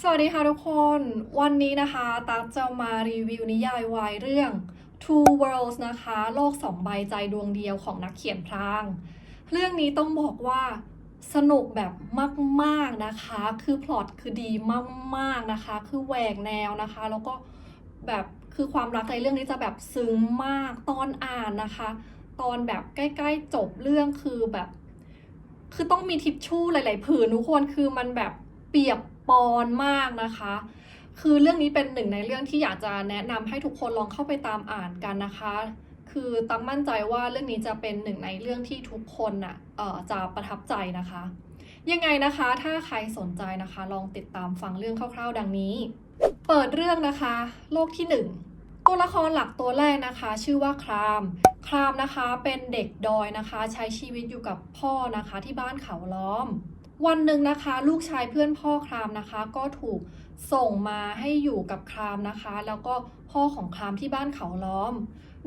สวัสดีค่ะทุกคนวันนี้นะคะตั๊กจะมารีวิวนิยายวายเรื่อง Two Worlds นะคะโลกสองใบใจดวงเดียวของนักเขียนพรางเรื่องนี้ต้องบอกว่าสนุกแบบมากๆนะคะคือพล็อตคือดีมากๆนะคะคือแหวกแนวนะคะแล้วก็แบบคือความรักในเรื่องนี้จะแบบซึ้งมากตอนอ่านนะคะตอนแบบใกล้ๆจบเรื่องคือแบบคือต้องมีทิชชู่หลายๆผืนทุกคนคือมันแบบเปียกปอนมากนะคะคือเรื่องนี้เป็นหนึ่งในเรื่องที่อยากจะแนะนำให้ทุกคนลองเข้าไปตามอ่านกันนะคะคือตั้งมั่นใจว่าเรื่องนี้จะเป็นหนึ่งในเรื่องที่ทุกคนน่ะจะประทับใจนะคะยังไงนะคะถ้าใครสนใจนะคะลองติดตามฟังเรื่องคร่าวๆดังนี้เปิดเรื่องนะคะโลกที่1ตัวละครหลักตัวแรกนะคะชื่อว่าครามนะคะเป็นเด็กดอยนะคะใช้ชีวิตอยู่กับพ่อนะคะที่บ้านเขาล้อมวันหนึ่งนะคะลูกชายเพื่อนพ่อครามนะคะก็ถูกส่งมาให้อยู่กับครามนะคะแล้วก็พ่อของครามที่บ้านเขาล้อม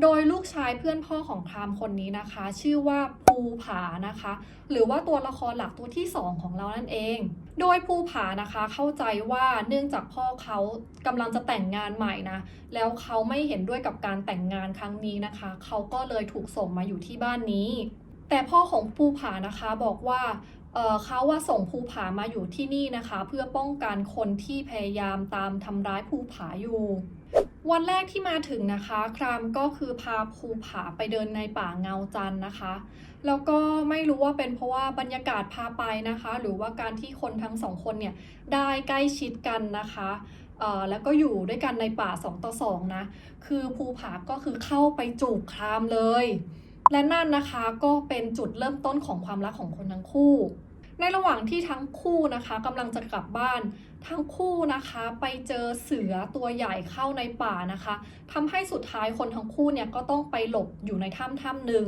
โดยลูกชายเพื่อนพ่อของครามคนนี้นะคะชื่อว่าภูผานะคะหรือว่าตัวละครหลักตัวที่2ของเรานั่นเองโดยภูผานะคะเข้าใจว่าเนื่องจากพ่อเขากำลังจะแต่งงานใหม่นะแล้วเขาไม่เห็นด้วยกับการแต่งงานครั้งนี้นะคะเขาก็เลยถูกส่งมาอยู่ที่บ้านนี้แต่พ่อของภูผานะคะบอกว่าเขาว่าส่งภูผามาอยู่ที่นี่นะคะเพื่อป้องกันคนที่พยายามตามทำร้ายภูผาอยู่วันแรกที่มาถึงนะคะครามก็คือพาภูผาไปเดินในป่าเงาจันทร์นะคะแล้วก็ไม่รู้ว่าเป็นเพราะว่าบรรยากาศพาไปนะคะหรือว่าการที่คนทั้งสองคนเนี่ยได้ใกล้ชิดกันนะคะแล้วก็อยู่ด้วยกันในป่า2 ต่อ 2นะคือภูผาก็คือเข้าไปจูบครามเลยและนั่นนะคะก็เป็นจุดเริ่มต้นของความรักของคนทั้งคู่ในระหว่างที่ทั้งคู่นะคะกำลังจะกลับบ้านทั้งคู่นะคะไปเจอเสือตัวใหญ่เข้าในป่านะคะทำให้สุดท้ายคนทั้งคู่เนี่ยก็ต้องไปหลบอยู่ในถ้ำหนึ่ง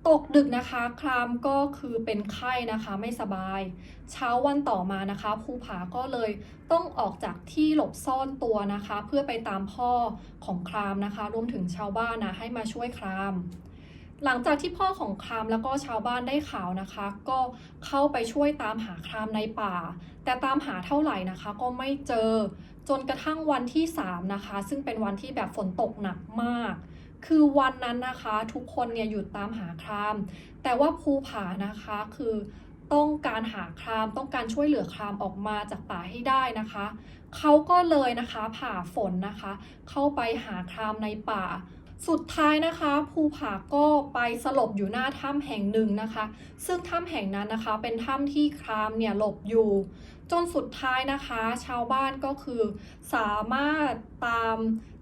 ตกดึกนะคะครามก็คือเป็นไข้นะคะไม่สบายเช้าวันต่อมานะคะภูผาก็เลยต้องออกจากที่หลบซ่อนตัวนะคะเพื่อไปตามพ่อของครามนะคะรวมถึงชาวบ้านนะให้มาช่วยครามหลังจากที่พ่อของครามแล้วก็ชาวบ้านได้ข่าวนะคะก็เข้าไปช่วยตามหาครามในป่าแต่ตามหาเท่าไหร่นะคะก็ไม่เจอจนกระทั่งวันที่3นะคะซึ่งเป็นวันที่แบบฝนตกหนักมากคือวันนั้นนะคะทุกคนเนี่ยหยุดตามหาครามแต่ว่าภูผานะคะคือต้องการหาครามต้องการช่วยเหลือครามออกมาจากป่าให้ได้นะคะเขาก็เลยนะคะผ่าฝนนะคะเข้าไปหาครามในป่าสุดท้ายนะคะภูผาก็ไปสลบอยู่หน้าถ้ำแห่งหนึ่งนะคะซึ่งถ้ำแห่งนั้นนะคะเป็นถ้ำที่ครามเนี่ยหลบอยู่จนสุดท้ายนะคะชาวบ้านก็คือสามารถตาม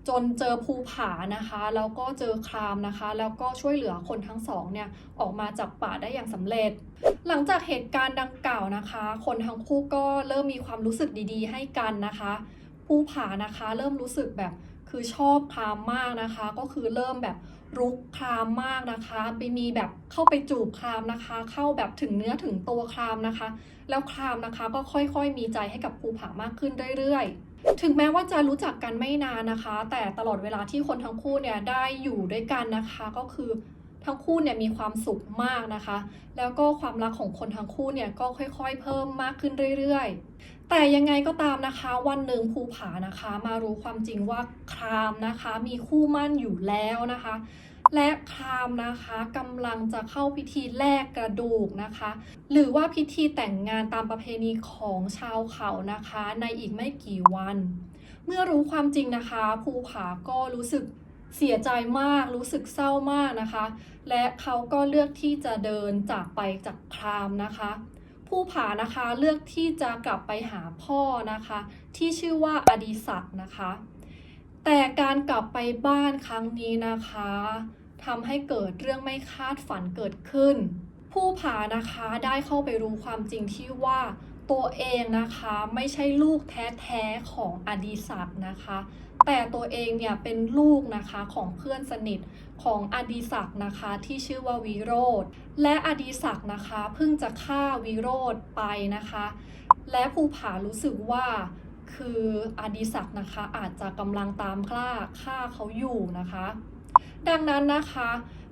จนเจอภูผานะคะแล้วก็เจอครามนะคะแล้วก็ช่วยเหลือคนทั้งสองเนี่ยออกมาจากป่าได้อย่างสำเร็จหลังจากเหตุการณ์ดังกล่าวนะคะคนทั้งคู่ก็เริ่มมีความรู้สึกดีๆให้กันนะคะภูผานะคะเริ่มรู้สึกแบบคือชอบครามมากนะคะก็คือเริ่มแบบรุกครามมากนะคะไปมีแบบเข้าไปจูบครามนะคะเข้าแบบถึงเนื้อถึงตัวครามนะคะแล้วครามนะคะก็ค่อยๆมีใจให้กับภูผามากขึ้นเรื่อยๆถึงแม้ว่าจะรู้จักกันไม่นานนะคะแต่ตลอดเวลาที่คนทั้งคู่เนี่ยได้อยู่ด้วยกันนะคะก็คือทั้งคู่เนี่ยมีความสุขมากนะคะแล้วก็ความรักของคนทั้งคู่เนี่ยก็ค่อยๆเพิ่มมากขึ้นเรื่อยๆแต่ยังไงก็ตามนะคะวันหนึ่งภูผานะคะมารู้ความจริงว่าครามนะคะมีคู่มั่นอยู่แล้วนะคะและครามนะคะกำลังจะเข้าพิธีแลกกระดูกนะคะหรือว่าพิธีแต่งงานตามประเพณีของชาวเขานะคะในอีกไม่กี่วันเมื่อรู้ความจริงนะคะภูผาก็รู้สึกเสียใจมากรู้สึกเศร้ามากนะคะและเขาก็เลือกที่จะเดินจากไปจากครามนะคะภูผานะคะเลือกที่จะกลับไปหาพ่อนะคะที่ชื่อว่าอดิศักดิ์นะคะแต่การกลับไปบ้านครั้งนี้นะคะทำให้เกิดเรื่องไม่คาดฝันเกิดขึ้นภูผานะคะได้เข้าไปรู้ความจริงที่ว่าตัวเองนะคะไม่ใช่ลูกแท้ๆของอดิศักดิ์นะคะแต่ตัวเองเนี่ยเป็นลูกนะคะของเพื่อนสนิทของอดิศักดิ์นะคะที่ชื่อว่าวิโรธและอดิศักดิ์นะคะเพิ่งจะฆ่าวิโรธไปนะคะและภูผารู้สึกว่าคืออดิศักดิ์นะคะอาจจะกำลังตามฆ่าเขาอยู่นะคะดังนั้นนะคะ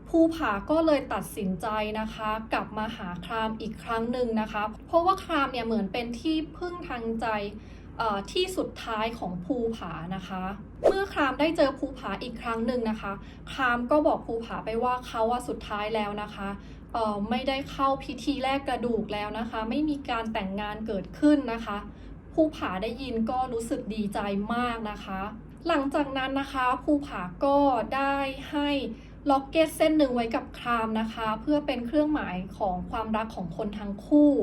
ภูผาก็เลยตัดสินใจนะคะกลับมาหาครามอีกครั้งหนึ่งนะคะเพราะว่าครามเนี่ยเหมือนเป็นที่พึ่งทางใจ ที่สุดท้ายของภูผานะคะ เมื่อครามได้เจอภูผาอีกครั้งหนึ่งนะคะครามก็บอกภูผาไปว่าเขาสุดท้ายแล้วนะคะไม่ได้เข้าพิธีแลกกระดูกแล้วนะคะ ไม่มีการแต่งงานเกิดขึ้นนะคะภูผาได้ยินก็รู้สึกดีใจมากนะคะหลังจากนั้นนะคะภูผาก็ได้ให้ล็อกเก็ตเส้นหนึ่งไว้กับครามนะคะเพื่อเป็นเครื่องหมายของความรักของคนทั้งคู่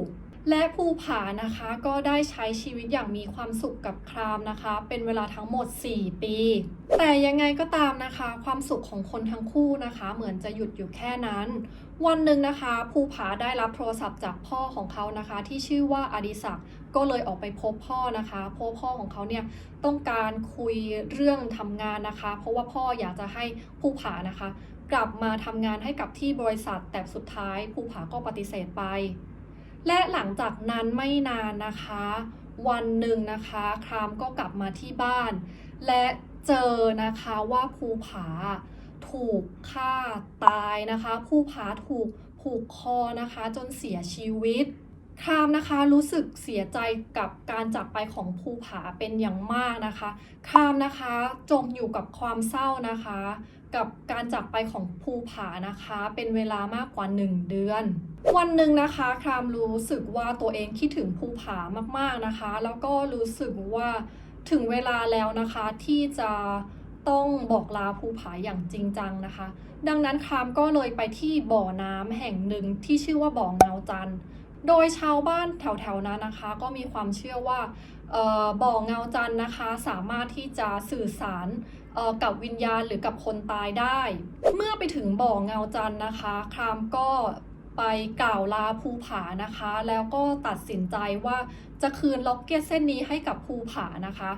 และภูผานะคะก็ได้ใช้ชีวิตอย่างมีความสุขกับครามนะคะเป็นเวลาทั้งหมด4 ปีแต่ยังไงก็ตามนะคะความสุขของคนทั้งคู่นะคะเหมือนจะหยุดอยู่แค่นั้นวันหนึ่งนะคะภูผาได้รับโทรศัพท์จากพ่อของเขานะคะที่ชื่อว่าอดิศักดิ์ก็เลยออกไปพบพ่อนะคะเพราะพ่อของเขาเนี่ยต้องการคุยเรื่องทำงานนะคะเพราะว่าพ่ออยากจะให้ภูผานะคะกลับมาทำงานให้กับที่บริษัทแต่สุดท้ายภูผาก็ปฏิเสธไปและหลังจากนั้นไม่นานนะคะวันหนึ่งนะคะครามก็กลับมาที่บ้านและเจอนะคะว่าภูผาถูกฆ่าตายนะคะภูผาถูกผูกคอนะคะจนเสียชีวิตครามนะคะรู้สึกเสียใจกับการจากไปของภูผาเป็นอย่างมากนะคะครามนะคะจมอยู่กับความเศร้านะคะกับการจากไปของภูผานะคะเป็นเวลามากกว่า1 เดือนวันหนึ่งนะคะครามรู้สึกว่าตัวเองคิดถึงภูผามากๆนะคะแล้วก็รู้สึกว่าถึงเวลาแล้วนะคะที่จะต้องบอกลาภูผาอย่างจริงจังนะคะดังนั้นครามก็เลยไปที่บ่อน้ำแห่งหนึ่งที่ชื่อว่าบ่อเงาจันทร์โดยชาวบ้านแถวๆนั้นนะคะก็มีความเชื่อว่าบ่อเงาจันทร์นะคะสามารถที่จะสื่อสารกับวิญญาณหรือกับคนตายได้เมื่อไปถึงบ่อเงาจันทร์นะคะครามก็ไปกล่าวลาภูผานะคะแล้วก็ตัดสินใจว่าจะคืนล็อกเก็ตเส้นนี้ให้กับภูผานะคะ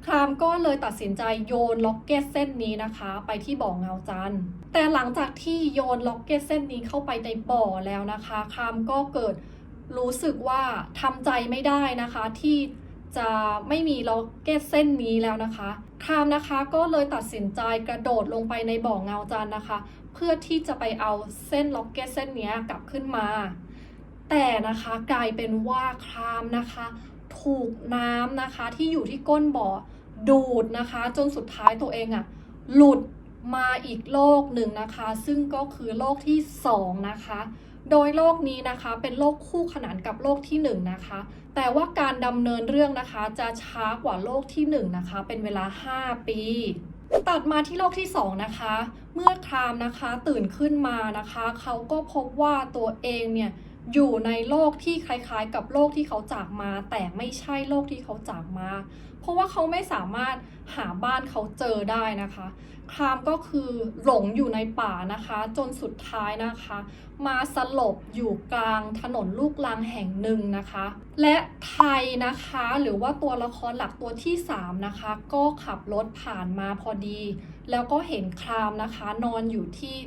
ครามก็เลยตัดสินใจโยนล็อกเก็ตเส้นนี้นะคะไปที่บ่อเงาจันทร์แต่หลังจากที่โยนล็อกเก็ตเส้นนี้เข้าไปในบ่อแล้วนะคะครามก็เกิดรู้สึกว่าทำใจไม่ได้นะคะที่จะไม่มีล็อกเก็ตเส้นนี้แล้วนะคะครามนะคะก็เลยตัดสินใจกระโดดลงไปในบ่อเงาจันทร์นะคะเพื่อที่จะไปเอาเส้นล็อกเก็ตเส้นนี้กลับขึ้นมาแต่นะคะกลายเป็นว่าครามนะคะถูกน้ำนะคะที่อยู่ที่ก้นบ่อดูดนะคะจนสุดท้ายตัวเองหลุดมาอีกโลกหนึ่งนะคะซึ่งก็คือโลกที่2นะคะโดยโลกนี้นะคะเป็นโลกคู่ขนานกับโลกที่1นะคะแต่ว่าการดำเนินเรื่องนะคะจะช้ากว่าโลกที่1นะคะเป็นเวลา5 ปีตัดมาที่โลกที่2นะคะเมื่อครามนะคะตื่นขึ้นมานะคะเขาก็พบว่าตัวเองเนี่ยอยู่ในโลกที่คล้ายๆกับโลกที่เขาจากมาแต่ไม่ใช่โลกที่เขาจากมาเพราะว่าเขาไม่สามารถหาบ้านเขาเจอได้นะคะครามก็คือหลงอยู่ในป่านะคะจนสุดท้ายนะคะมาสลบอยู่กลางถนนลูกรังแห่งหนึ่งนะคะและไทยนะคะหรือว่าตัวละครหลักตัวที่3นะคะก็ขับรถผ่านมาพอดีแล้วก็เห็นครามนะคะนอนอยู่ที่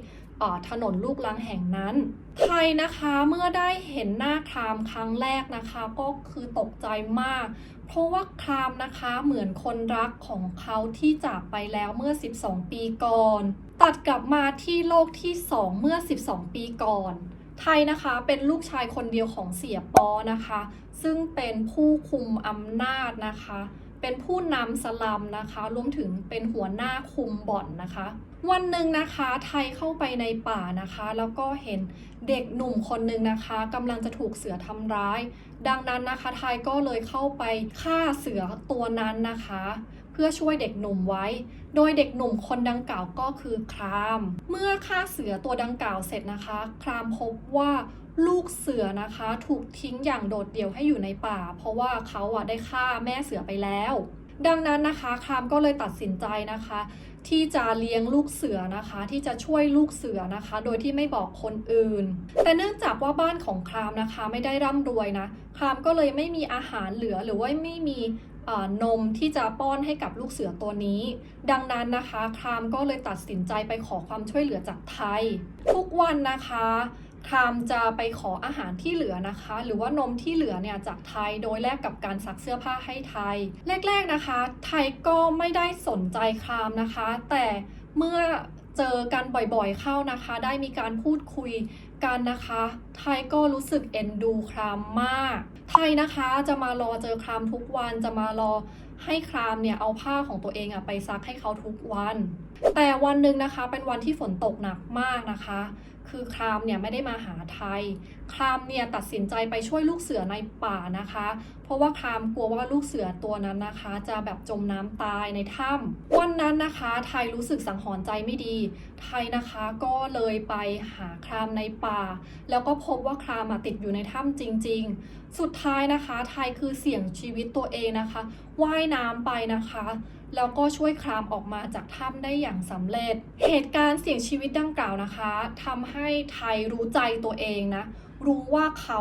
ถนนลูกรังแห่งนั้นไทยนะคะเมื่อได้เห็นหน้าครามครั้งแรกนะคะก็คือตกใจมากเพราะว่าครามนะคะเหมือนคนรักของเขาที่จากไปแล้วเมื่อ12 ปีก่อนตัดกลับมาที่โลกที่2เมื่อ12 ปีก่อนไทยนะคะเป็นลูกชายคนเดียวของเสียปอนะคะซึ่งเป็นผู้คุมอำนาจนะคะเป็นผู้นำสลัมนะคะรวมถึงเป็นหัวหน้าคุมบ่อนนะคะวันหนึ่งนะคะไทยเข้าไปในป่านะคะแล้วก็เห็นเด็กหนุ่มคนหนึ่งนะคะกำลังจะถูกเสือทำร้ายดังนั้นนะคะไทยก็เลยเข้าไปฆ่าเสือตัวนั้นนะคะเพื่อช่วยเด็กหนุ่มไว้โดยเด็กหนุ่มคนดังกล่าวก็คือครามเมื่อฆ่าเสือตัวดังกล่าวเสร็จนะคะครามพบว่าลูกเสือนะคะถูกทิ้งอย่างโดดเดี่ยวให้อยู่ในป่าเพราะว่าเขาได้ฆ่าแม่เสือไปแล้วดังนั้นนะคะครามก็เลยตัดสินใจนะคะที่จะเลี้ยงลูกเสือนะคะที่จะช่วยลูกเสือนะคะโดยที่ไม่บอกคนอื่นแต่เนื่องจากว่าบ้านของครามนะคะไม่ได้ร่ำรวยนะครามก็เลยไม่มีอาหารเหลือหรือว่าไม่มีนมที่จะป้อนให้กับลูกเสือตัวนี้ดังนั้นนะคะครามก็เลยตัดสินใจไปขอความช่วยเหลือจากไทยทุกวันนะคะครามจะไปขออาหารที่เหลือนะคะหรือว่านมที่เหลือเนี่ยจากไทยโดยแลกกับการซักเสื้อผ้าให้ไทยแรกๆนะคะไทยก็ไม่ได้สนใจครามนะคะแต่เมื่อเจอกันบ่อยๆเข้านะคะได้มีการพูดคุย กันนะคะไทยก็รู้สึกเอ็นดูครามมากไทยนะคะจะมารอเจอครามทุกวันจะมารอให้ครามเนี่ยเอาผ้าของตัวเองไปซักให้เขาทุกวันแต่วันหนึ่งนะคะเป็นวันที่ฝนตกหนักมากนะคะคือครามเนี่ยไม่ได้มาหาไทยครามเนี่ยตัดสินใจไปช่วยลูกเสือในป่านะคะเพราะว่าครามกลัวว่าลูกเสือตัวนั้นนะคะจะแบบจมน้ำตายในถ้ำวันนั้นนะคะไทยรู้สึกสังหรณ์ใจไม่ดีไทยนะคะก็เลยไปหาครามในป่าแล้วก็พบว่าครามติดอยู่ในถ้ำจริงๆสุดท้ายนะคะไทยคือเสี่ยงชีวิตตัวเองนะคะว่ายน้ำไปนะคะแล้วก็ช่วยครามออกมาจากถ้ำได้อย่างสำเร็จเหตุการณ์เสี่ยงชีวิตดังกล่าวนะคะทำให้ไทยรู้ใจตัวเองนะรู้ว่าเขา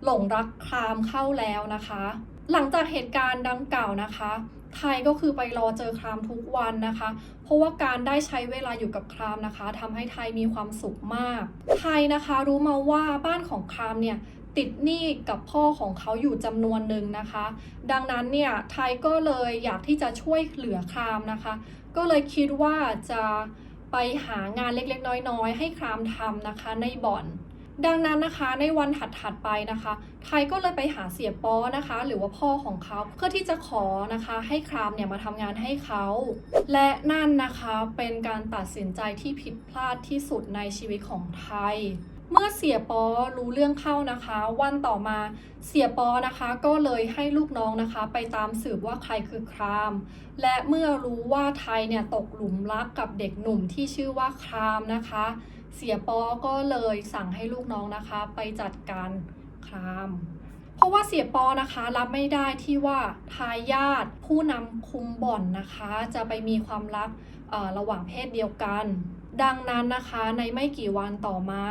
หลงรักครามเข้าแล้วนะคะหลังจากเหตุการณ์ดังกล่าวนะคะไทยก็คือไปรอเจอครามทุกวันนะคะเพราะว่าการได้ใช้เวลาอยู่กับครามนะคะทำให้ไทยมีความสุขมากไทยนะคะรู้มาว่าบ้านของครามเนี่ยติดหนี้กับพ่อของเขาอยู่จำนวนหนึ่งนะคะดังนั้นเนี่ยไทยก็เลยอยากที่จะช่วยเหลือครามนะคะก็เลยคิดว่าจะไปหางานเล็กๆน้อยๆให้ครามทำนะคะในบ่อนดังนั้นนะคะในวันถัดๆไปนะคะไทยก็เลยไปหาเสียป้อนะคะหรือว่าพ่อของเขาเพื่อที่จะขอนะคะให้ครามเนี่ยมาทำงานให้เขาและนั่นนะคะเป็นการตัดสินใจที่ผิดพลาดที่สุดในชีวิตของไทยเมื่อเสียป้อรู้เรื่องเข้านะคะวันต่อมาเสียป้อนะคะก็เลยให้ลูกน้องนะคะไปตามสืบว่าใครคือครามและเมื่อรู้ว่าไทยเนี่ยตกหลุมรักกับเด็กหนุ่มที่ชื่อว่าครามนะคะเสียป้อก็เลยสั่งให้ลูกน้องนะคะไปจัดการครามเพราะว่าเสียป้อนะคะรับไม่ได้ที่ว่าทายาทผู้นำคุมบ่อนนะคะจะไปมีความรักระหว่างเพศเดียวกันดังนั้นนะคะในไม่กี่วันต่อมา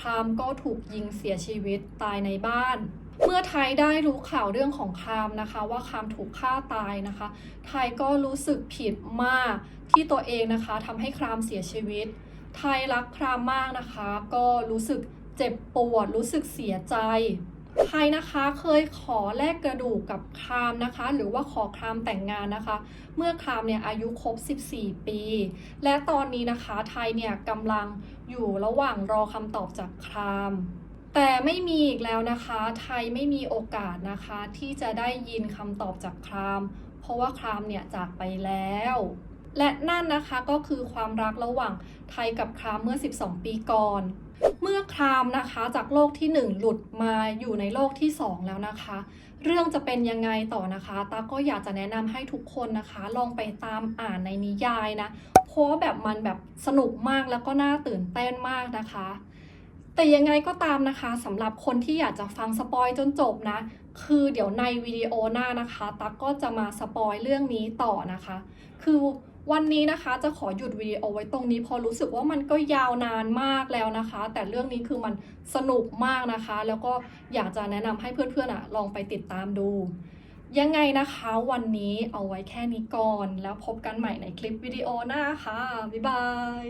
ครามก็ถูกยิงเสียชีวิตตายในบ้านเมื่อไทยได้รู้ข่าวเรื่องของครามนะคะว่าครามถูกฆ่าตายนะคะไทยก็รู้สึกผิดมากที่ตัวเองนะคะทำให้ครามเสียชีวิตไทยรักครามมากนะคะก็รู้สึกเจ็บปวดรู้สึกเสียใจไทยนะคะเคยขอแลกกระดูกกับครามนะคะหรือว่าขอครามแต่งงานนะคะเมื่อครามเนี่ยอายุครบ14 ปีและตอนนี้นะคะไทยเนี่ยกำลังอยู่ระหว่างรอคำตอบจากครามแต่ไม่มีอีกแล้วนะคะไทยไม่มีโอกาสนะคะที่จะได้ยินคำตอบจากครามเพราะว่าครามเนี่ยจากไปแล้วและนั่นนะคะก็คือความรักระหว่างไทยกับครามเมื่อ12 ปีก่อนเมื่อครามนะคะจากโลกที่1หลุดมาอยู่ในโลกที่2แล้วนะคะเรื่องจะเป็นยังไงต่อนะคะตาก็อยากจะแนะนำให้ทุกคนนะคะลองไปตามอ่านในนิยายนะเพราะแบบมันแบบสนุกมากแล้วก็น่าตื่นเต้นมากนะคะแต่ยังไงก็ตามนะคะสำหรับคนที่อยากจะฟังสปอยจนจบนะคือเดี๋ยวในวิดีโอหน้านะคะตาก็จะมาสปอยเรื่องนี้ต่อนะคะคือวันนี้นะคะจะขอหยุดวิดีโอไว้ตรงนี้เพราะรู้สึกว่ามันก็ยาวนานมากแล้วนะคะแต่เรื่องนี้คือมันสนุกมากนะคะแล้วก็อยากจะแนะนำให้เพื่อนๆลองไปติดตามดูยังไงนะคะวันนี้เอาไว้แค่นี้ก่อนแล้วพบกันใหม่ในคลิปวิดีโอหน้าค่ะบ๊ายบาย